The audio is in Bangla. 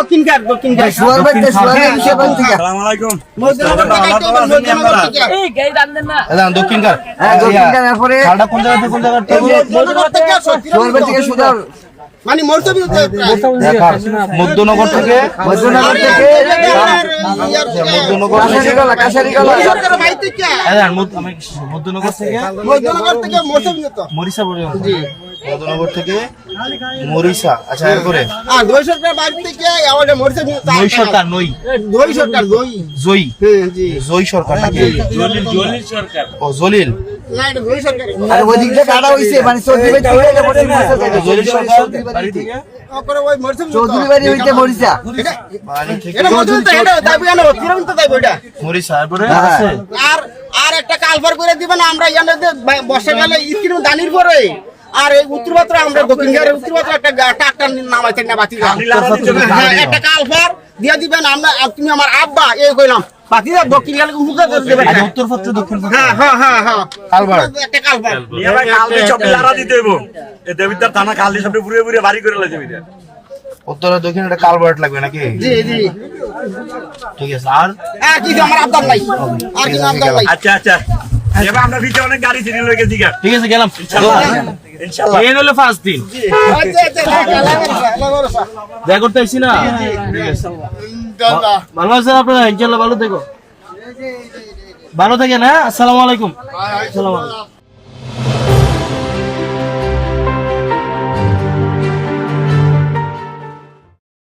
দক্ষিণকার আসসালামু আলাইকুম দক্ষিণকার এরপরে খালটা কোন জায়গা থেকে কোন জায়গা সুয়ারবাড়ি থেকে সুদা মানে মধ্যনগর থেকে মধ্যনগর থেকে মধ্যনগর থেকে কাশারিগলা মধ্যনগর থেকে মরিচা পর্যন্ত মধ্যনগর থেকে মরিচা। আচ্ছা এরপরে আর দই সরকার বাড়ি থেকে আমাদের মরিচা নই সরকার নই দই সরকার দই জয়ী জি জয়ী সরকার নাকি জলিল সরকার ও জলিল না এটা দই সরকার আর ওই দিকটা কাটা হইছে মানে চৌধুরী বাড়ি থেকে জলিল সরকার বাড়ি থেকে করে ওই মরিচা চৌধুরী বাড়ি হইতে মরিচা বাড়ি থেকে এটা মরিচা তো এটা দাবি আনো তুরন্ত দাবি ওটা মরিচা এরপরে হ্যাঁ। আছে আর আর একটা কালভার করে দিবেন আমরা এখানে বর্ষাকালে স্ক্রিন দানির পরে আর এই উত্তরপাত্র আমরা দক্ষিণের উত্তরপাত্র একটা ট্রাক্টর নামাইতেন না বাতি একটা কালভার দিয়ে দিবেন আমরা তুমি আমার আব্বা এই কইলাম বাতি দক্ষিণ গেলে উপকার করে দেবেন উত্তর পত্র দক্ষিণ পত্র হ্যাঁ কালভার একটা কালভার নিয়ে ভাই কালদি সব লারা দিতে হইব এই দেবিদার থানা কালদি সব পুরো পুরো বাড়ি করে লাইতে হইবে উত্তর আর দক্ষিণ একটা কালভার্ট লাগবে নাকি? জি জি ঠিক আছে। আর আর কি আমার আব্দার নাই আর কি আব্দার নাই আচ্ছা আচ্ছা এবার আমরা ভিতরে অনেক গাড়ি সিরিয়াল হয়ে গেছি ঠিক আছে গেলাম ইনশাআল্লাহ এই হলো ফার্স্ট দিন আচ্ছা আচ্ছা দেখা করতে আসছি না। ঠিক আছে ভালো আছেন আপনারা? ইনশাআল্লাহ ভালো থেকো, ভালো থাকেন। হ্যাঁ, আসসালামু আলাইকুম। আসসালামু আলাইকুম।